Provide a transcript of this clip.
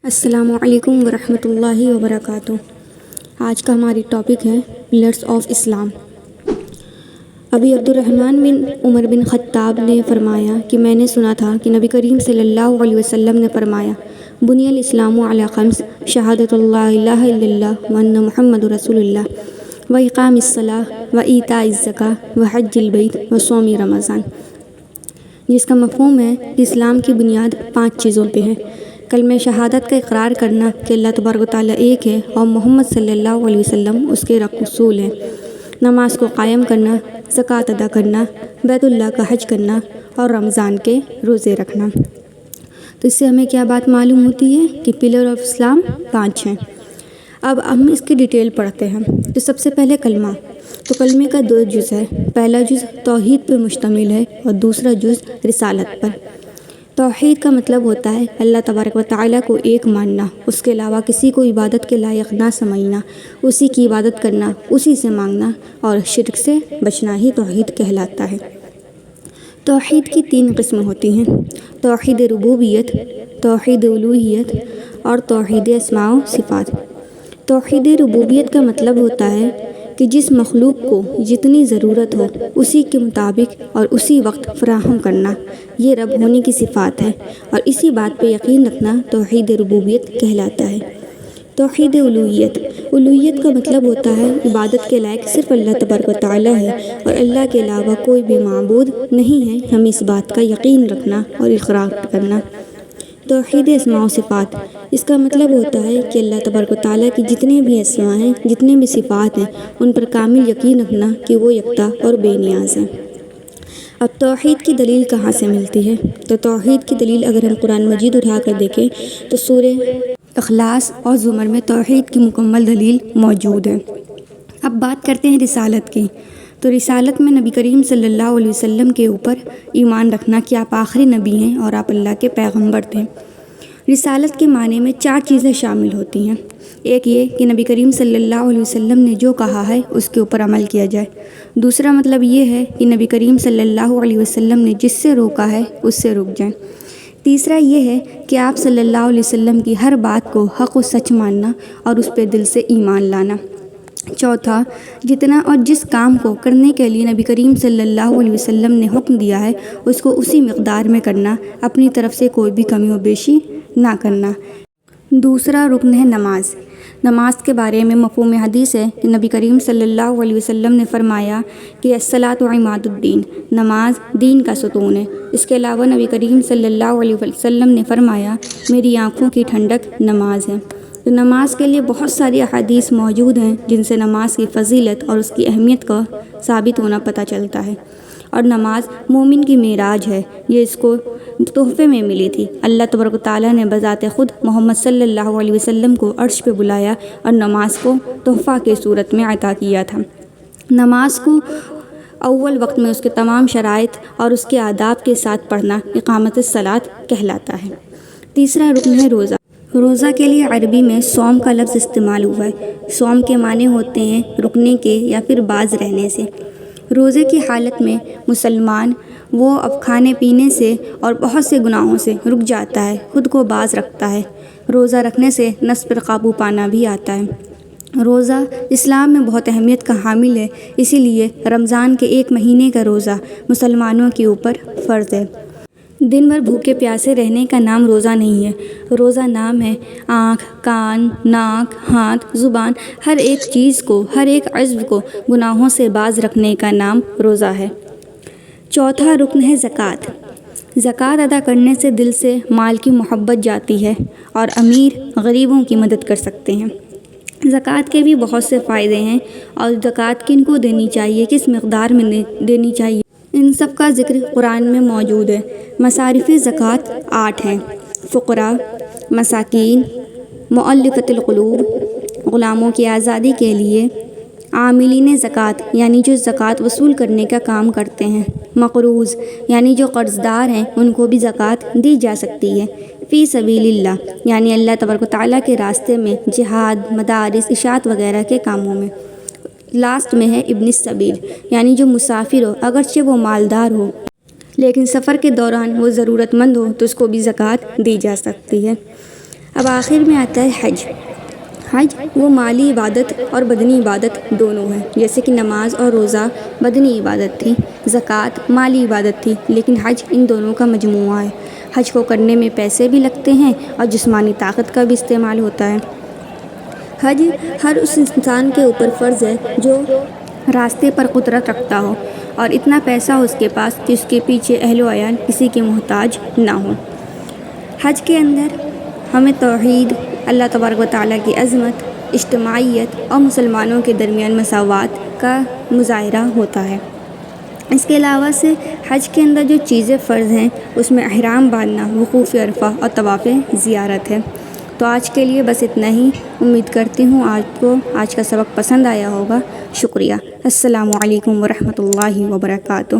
السلام علیکم ورحمۃ اللہ وبرکاتہ۔ آج کا ہماری ٹاپک ہے پلرز آف اسلام۔ ابی عبد الرحمن بن عمر بن خطاب نے فرمایا کہ میں نے سنا تھا کہ نبی کریم صلی اللہ علیہ وسلم نے فرمایا، بنی الاسلام علی خمس، شہادۃ اللہ الہ الا اللہ وان محمد رسول اللہ، و اقام الصلاۃ و ایتاء الزکاۃ و حج البیت و صوم رمضان، جس کا مفہوم ہے کہ اسلام کی بنیاد 5 چیزوں پہ ہے۔ کلمہ شہادت کا اقرار کرنا کہ اللہ تبارک و تعالیٰ ایک ہے اور محمد صلی اللہ علیہ وسلم اس کے رسول ہیں، نماز کو قائم کرنا، زکوٰۃ ادا کرنا، بیت اللہ کا حج کرنا اور رمضان کے روزے رکھنا۔ تو اس سے ہمیں کیا بات معلوم ہوتی ہے کہ پلر آف اسلام 5 ہیں۔ اب ہم اس کی ڈیٹیل پڑھتے ہیں۔ تو سب سے پہلے کلمہ، تو کلمے کا 2 جز ہے۔ پہلا جز توحید پر مشتمل ہے اور دوسرا جز رسالت پر۔ توحید کا مطلب ہوتا ہے اللہ تبارک و تعالیٰ کو ایک ماننا، اس کے علاوہ کسی کو عبادت کے لائق نہ سمجھنا، اسی کی عبادت کرنا، اسی سے مانگنا اور شرک سے بچنا ہی توحید کہلاتا ہے۔ توحید کی 3 قسمیں ہوتی ہیں: توحید ربوبیت، توحید الوہیت اور توحید اسماء و صفات۔ توحید ربوبیت کا مطلب ہوتا ہے کہ جس مخلوق کو جتنی ضرورت ہو اسی کے مطابق اور اسی وقت فراہم کرنا، یہ رب ہونے کی صفات ہے، اور اسی بات پہ یقین رکھنا توحید ربوبیت کہلاتا ہے۔ توحید الوہیت، الوہیت کا مطلب ہوتا ہے عبادت کے لائق صرف اللہ تبارک و تعالیٰ ہے اور اللہ کے علاوہ کوئی بھی معبود نہیں ہے، ہمیں اس بات کا یقین رکھنا اور اقرار کرنا۔ توحید اسماء و صفات، اس کا مطلب ہوتا ہے کہ اللہ تبارک و تعالیٰ کی جتنے بھی اسماء ہیں، جتنے بھی صفات ہیں، ان پر کامل یقین رکھنا کہ وہ یکتا اور بے نیاز ہے۔ اب توحید کی دلیل کہاں سے ملتی ہے؟ تو توحید کی دلیل اگر ہم قرآن مجید اٹھا کر دیکھیں تو سورہ اخلاص اور زمر میں توحید کی مکمل دلیل موجود ہے۔ اب بات کرتے ہیں رسالت کی۔ تو رسالت میں نبی کریم صلی اللہ علیہ وسلم کے اوپر ایمان رکھنا کہ آپ آخری نبی ہیں اور آپ اللہ کے پیغمبر تھے۔ رسالت کے معنی میں 4 چیزیں شامل ہوتی ہیں۔ ایک یہ کہ نبی کریم صلی اللہ علیہ وسلم نے جو کہا ہے اس کے اوپر عمل کیا جائے۔ دوسرا مطلب یہ ہے کہ نبی کریم صلی اللہ علیہ وسلم نے جس سے روکا ہے اس سے رک جائیں۔ تیسرا یہ ہے کہ آپ صلی اللہ علیہ وسلم کی ہر بات کو حق و سچ ماننا اور اس پہ دل سے ایمان لانا۔ چوتھا، جتنا اور جس کام کو کرنے کے لیے نبی کریم صلی اللہ علیہ وسلم نے حکم دیا ہے اس کو اسی مقدار میں کرنا، اپنی طرف سے کوئی بھی کمی و بیشی نہ کرنا۔ دوسرا رکن ہے نماز۔ نماز کے بارے میں مفہوم حدیث ہے کہ نبی کریم صلی اللہ علیہ وسلم نے فرمایا کہ الصلاۃ عماد الدین، نماز دین کا ستون ہے۔ اس کے علاوہ نبی کریم صلی اللہ علیہ وسلم نے فرمایا میری آنکھوں کی ٹھنڈک نماز ہے۔ تو نماز کے لیے بہت ساری احادیث موجود ہیں جن سے نماز کی فضیلت اور اس کی اہمیت کا ثابت ہونا پتہ چلتا ہے۔ اور نماز مومن کی معراج ہے، یہ اس کو تحفے میں ملی تھی۔ اللہ تبارک و تعالیٰ نے بذات خود محمد صلی اللہ علیہ وسلم کو عرش پہ بلایا اور نماز کو تحفہ کے صورت میں عطا کیا تھا۔ نماز کو اول وقت میں اس کے تمام شرائط اور اس کے آداب کے ساتھ پڑھنا اقامت الصلاۃ کہلاتا ہے۔ تیسرا رکن ہے روزہ۔ روزہ کے لیے عربی میں صوم کا لفظ استعمال ہوا ہے۔ صوم کے معنی ہوتے ہیں رکنے کے یا پھر باز رہنے سے۔ روزے کی حالت میں مسلمان وہ اب کھانے پینے سے اور بہت سے گناہوں سے رک جاتا ہے، خود کو باز رکھتا ہے۔ روزہ رکھنے سے نفس پر قابو پانا بھی آتا ہے۔ روزہ اسلام میں بہت اہمیت کا حامل ہے، اسی لیے رمضان کے 1 مہینے کا روزہ مسلمانوں کے اوپر فرض ہے۔ دن بھر بھوکے پیاسے رہنے کا نام روزہ نہیں ہے۔ روزہ نام ہے آنکھ، کان، ناک، ہاتھ، زبان، ہر ایک چیز کو، ہر ایک عضو کو گناہوں سے باز رکھنے کا نام روزہ ہے۔ چوتھا رکن ہے زکوٰۃ۔ زکوٰۃ ادا کرنے سے دل سے مال کی محبت جاتی ہے اور امیر غریبوں کی مدد کر سکتے ہیں۔ زکوٰۃ کے بھی بہت سے فائدے ہیں، اور زکوٰۃ کن کو دینی چاہیے، کس مقدار میں دینی چاہیے، ان سب کا ذکر قرآن میں موجود ہے۔ مصارف زکوٰۃ 8 ہیں: فقراء، مساکین، مؤلفۃ القلوب، غلاموں کی آزادی کے لیے، عاملین زکوٰۃ یعنی جو زکوٰۃ وصول کرنے کا کام کرتے ہیں، مقروض یعنی جو قرض دار ہیں ان کو بھی زکوٰۃ دی جا سکتی ہے، فی سبیل اللہ یعنی اللہ تبارک و تعالیٰ کے راستے میں، جہاد، مدارس، اشاعت وغیرہ کے کاموں میں۔ لاسٹ میں ہے ابن السبیل یعنی جو مسافر ہو، اگرچہ وہ مالدار ہو لیکن سفر کے دوران وہ ضرورت مند ہو تو اس کو بھی زکوٰۃ دی جا سکتی ہے۔ اب آخر میں آتا ہے حج۔ حج وہ مالی عبادت اور بدنی عبادت دونوں ہے، جیسے کہ نماز اور روزہ بدنی عبادت تھی، زکوٰۃ مالی عبادت تھی، لیکن حج ان دونوں کا مجموعہ ہے۔ حج کو کرنے میں پیسے بھی لگتے ہیں اور جسمانی طاقت کا بھی استعمال ہوتا ہے۔ حج ہر اس انسان کے اوپر فرض ہے جو راستے پر قدرت رکھتا ہو اور اتنا پیسہ ہو اس کے پاس کہ اس کے پیچھے اہل و عیال کسی کے محتاج نہ ہوں۔ حج کے اندر ہمیں توحید، اللہ تبارک و تعالیٰ کی عظمت، اجتماعیت اور مسلمانوں کے درمیان مساوات کا مظاہرہ ہوتا ہے۔ اس کے علاوہ سے حج کے اندر جو چیزیں فرض ہیں اس میں احرام باندھنا، وقوف عرفہ اور طواف زیارت ہے۔ تو آج کے لیے بس اتنا ہی۔ امید کرتی ہوں آپ کو آج کا سبق پسند آیا ہوگا۔ شکریہ۔ السلام علیکم ورحمۃ اللہ وبرکاتہ۔